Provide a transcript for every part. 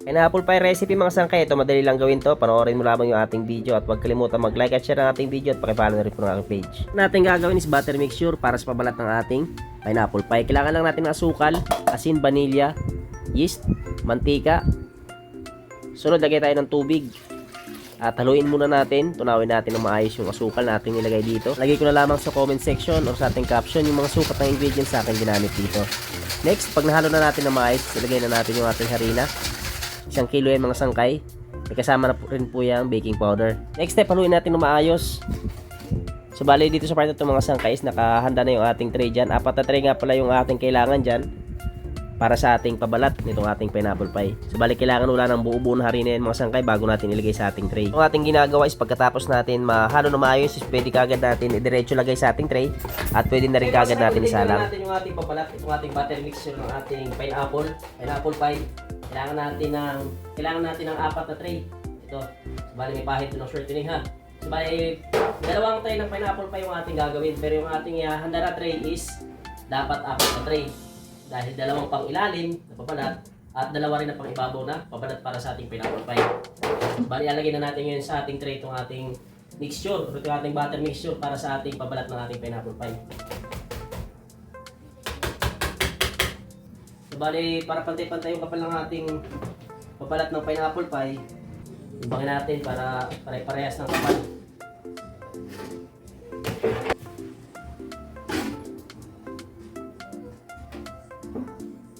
Pineapple pie recipe mga sangkay. Ito madali lang gawin to. Panoorin mo lamang yung ating video at huwag kalimutan mag-like at share ng ating video at pakipollow na rin po ng aking page. Natin gagawin is butter mixture para sa pabalat ng ating pineapple pie. Kailangan lang natin ng asukal, asin, vanilya, yeast, mantika. Sunod, lagay tayo ng tubig. At haluin muna natin, tunawin natin ng maayos yung asukal na ating nilagay dito. Lagay ko na lamang sa comment section or sa ating caption yung mga sukat ng ingredients sa akin ginamit dito. Next, pag nahalo na natin ng maayos, ilagay na natin yung ating harina. 1 kilo yung mga sangkay. May kasama na rin po yung baking powder. Next step, haluin natin ng maayos. So, bali dito sa part na ito mga sangkay is nakahanda na yung ating tray dyan. 4 na tray nga pala yung ating kailangan dyan para sa ating pabalat nitong ating pineapple pie. So bali kailangan wala ng buo-buo na harina yan mga sangkay bago natin ilagay sa ating tray. Ang ating ginagawa is pagkatapos natin mahalo na maayos is pwede kagad natin idiretso lagay sa ating tray at pwede na rin kagad natin isalang. Natin yung ating pabalat, itong ating butter mixture ng ating pineapple pie. Kailangan natin ng 4 na tray. Ito. So bali may pahid ng shortening ha. So bali dalawang tray ng pineapple pie yung ating gagawin pero yung ating handa na tray is dapat 4 na tray. Dahil dalawang pang ilalim na pabalat at dalawa rin na pang ibabaw na pabalat para sa ating pineapple pie. Bali, alagay na natin ngayon sa ating tray itong ating mixture, itong ating butter mixture para sa ating pabalat ng ating pineapple pie. So, bali, para pantay-pantay yung kapal ng ating pabalat ng pineapple pie, ibangin natin para pare-parehas ng kapal.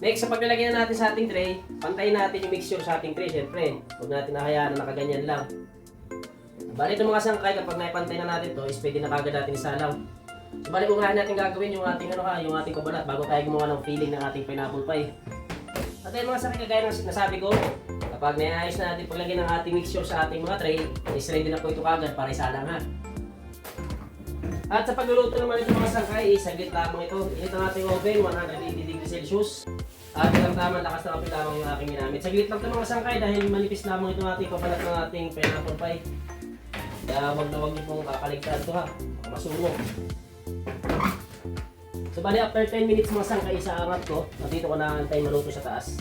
Next, sa paglalagay na natin sa ating tray, pantayin natin yung mixture sa ating tray. Siyempre, huwag natin nakayaan na nakaganyan lang. Bali ito mga sangkay, kapag naipantay na natin to, is pwede na kagad natin isalang. So, bali unahin natin gagawin yung ating yung ating pabalat bago tayo gumawa ng filling ng ating pineapple pie. At ayun mga sangkay, kagaya ng nasabi ko, kapag naayos na natin paglagay ng ating mixture sa ating mga tray, is ready na po ito kagad para isalang ha. At sa pagluluto naman ito mga sangkay, saglit lamang ito. Init ang ating oven, 180 degrees Celsius. At ilang tama, lakas na kapit lamang yung aking ginamit. Saglit lang ito mga sangkay dahil manipis lamang itong ating pabalat ng ating pineapple pie. Kaya wag na wag niyo pong kakaligtaan ito ha. Masunog. So bali after 10 minutes mga sangkay sa angat ko, dito ko naantay maluto sa taas.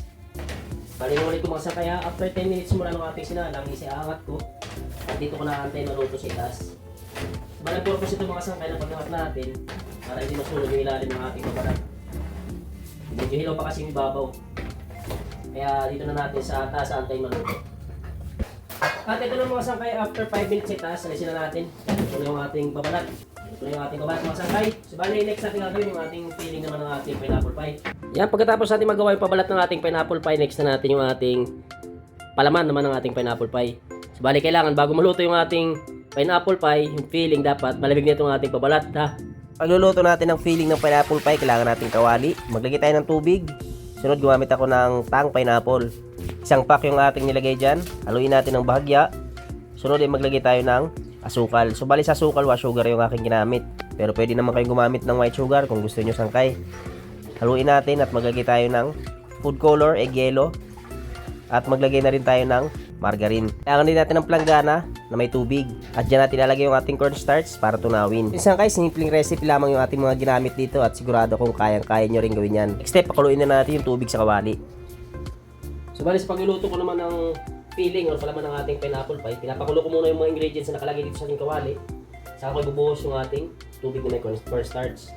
Bali ulit ko mga sangkay ha, after 10 minutes mula ng ating sinalang, isa-angat ko. At dito ko naantay maluto sa taas. Bali ang purpose ito mga sangkay na pag-angat natin para hindi masunog yung ilalim ng ating pabalat. Medyo hilaw pa kasi yung babaw. Kaya dito na natin sa taas antay maluto. At ito na mga sangkay, after 5 minutes sa taas, alisin na natin. Ito na yung ating babalat. Ito na yung ating babalat mga sangkay. So bali next natin gagawin yung ating filling naman ng ating pineapple pie. Yan, pagkatapos natin magawa yung pabalat ng ating pineapple pie, next na natin yung ating palaman naman ng ating pineapple pie. So bali kailangan bago maluto yung ating pineapple pie, yung filling dapat malamig na itong ating pabalat ha. Pagluluto natin ng filling ng pineapple pie, kailangan natin kawali. Maglagay tayo ng tubig. Sunod, gumamit ako ng tang pineapple. 1 pack yung ating nilagay dyan. Haluin natin ng bahagya. Sunod, maglagay tayo ng asukal. So, bali sa asukal, white sugar yung aking ginamit. Pero pwede naman kayong gumamit ng white sugar kung gusto nyo sangkay. Haluin natin at maglagay tayo ng food color, egg yellow. At maglagay na rin tayo ng margarine. Kailangan din natin ng planggana na may tubig. At dyan natin ilalagay yung ating cornstarch para tunawin. Minsan guys, simpleng recipe lamang yung ating mga ginamit dito at sigurado kung kayang-kaya nyo rin gawin yan. Next step, pakuluin na natin yung tubig sa kawali. So bali sa pagluluto ko naman ng filling or palaman ng ating pineapple pie, pinapakulo ko muna yung mga ingredients na nakalagay dito sa ating kawali. Saka ko ibubuhos yung ating tubig na may cornstarch.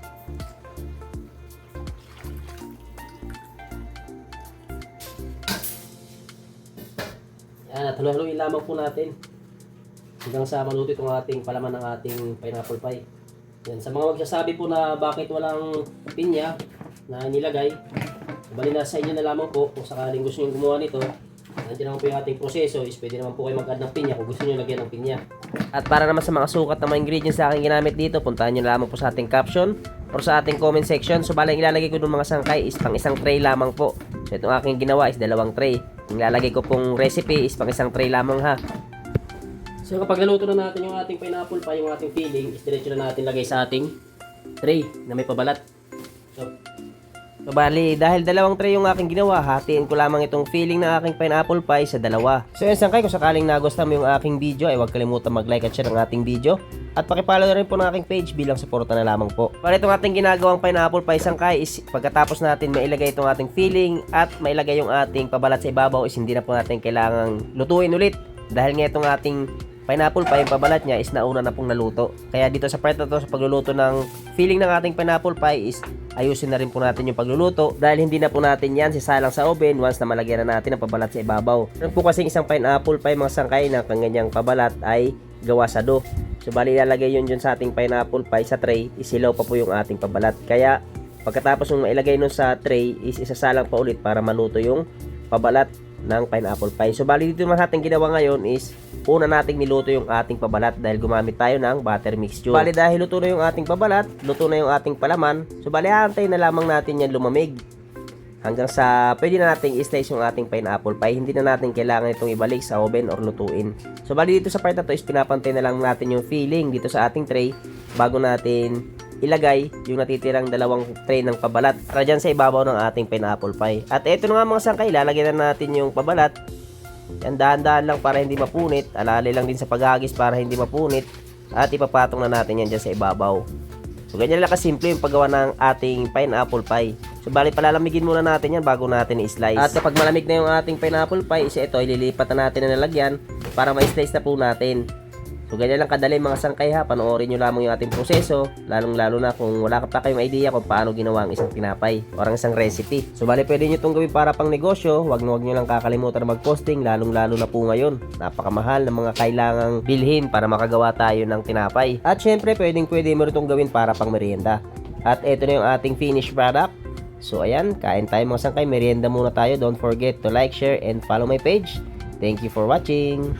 Yan, at haluin lamang po natin hanggang sa maluto itong ating palaman ng ating pineapple pie. Yan, sa mga magsasabi po na bakit walang pinya na nilagay, bali na sa inyo na lamang po kung sakaling gusto nyo gumawa nito. Nandiyan naman po yung ating proseso, is pwede naman po kayo mag-add ng pinya kung gusto nyo lagyan ng pinya. At para naman sa mga sukat na mga ingredients sa aking ginamit dito, puntahan nyo lamang po sa ating caption or sa ating comment section. So bali ilalagay ko ng mga sangkay is pang 1 tray lamang po. So itong aking ginawa is 2 tray. Ang ilalagay ko pong recipe is pang 1 tray lamang ha. So kapag naluto na natin yung ating pineapple pie, yung ating filling, is diretso na natin lagay sa ating tray na may pabalat. So So, bali, dahil dalawang tray yung aking ginawa, hatiin ko lamang itong filling ng aking pineapple pie sa dalawa. So yun sangkay, kung sakaling nagustuhan mo yung aking video, ay huwag kalimutan mag-like at share ng ating video. At pakipollow na rin po ng aking page bilang suporta na lamang po. Bali, itong ating ginagawang pineapple pie sangkay is pagkatapos natin mailagay itong ating filling at mailagay yung ating pabalat sa ibabaw is hindi na po natin kailangang lutuin ulit. Dahil nga itong ating pineapple pie, yung pabalat niya is nauna na pong naluto. Kaya dito sa part na to, sa pagluluto ng filling ng ating pineapple pie is ayusin na rin po natin yung pagluluto dahil hindi na po natin yan sisalang sa oven once na malagyan na natin ang pabalat sa ibabaw. Meron po kasing isang pineapple pie mga sangkay na kanyang pabalat ay gawa sa dough. So bali ilalagay yun dyan sa ating pineapple pie sa tray, isilaw pa po yung ating pabalat. Kaya pagkatapos yung mailagay nun sa tray is isasalang pa ulit para maluto yung pabalat ng pineapple pie. So bali dito naman sa ating ginawa ngayon is una nating niluto yung ating pabalat dahil gumamit tayo ng butter mixture. Bali dahil luto na yung ating pabalat, luto na yung ating palaman, so bali aantayin na lamang natin yan lumamig hanggang sa pwede na nating i-slice yung ating pineapple pie. Hindi na natin kailangan itong ibalik sa oven or lutuin. So bali dito sa part na to is pinapantay na lang natin yung filling dito sa ating tray bago natin ilagay yung natitirang dalawang tray ng pabalat para dyan sa ibabaw ng ating pineapple pie. At eto na nga mga sangkay, lalagyan na natin yung pabalat. Yan, dahan-dahan lang para hindi mapunit. Alali lang din sa paghagis para hindi mapunit. At ipapatong na natin yan dyan sa ibabaw. So ganyan lang kasimple yung paggawa ng ating pineapple pie. So bali palalamigin muna natin yan bago natin i-slice. At kapag malamig na yung ating pineapple pie, isa ito ililipat na natin na nalagyan para ma-slice na po natin. So ganyan lang kadali mga sangkay ha, panoorin nyo lamang yung ating proseso, lalong-lalo na kung wala ka pa kayong idea kung paano ginawa ang isang tinapay o ang isang recipe. So bali pwede nyo itong gawin para pang negosyo, wag nyo lang kakalimutan na mag-posting, lalong-lalo na po ngayon. Napakamahal ng mga kailangang bilhin para makagawa tayo ng tinapay. At syempre pwede mo rin itong gawin para pang merienda. At ito na yung ating finished product. So ayan, kain tayo mga sangkay, merienda muna tayo. Don't forget to like, share, and follow my page. Thank you for watching.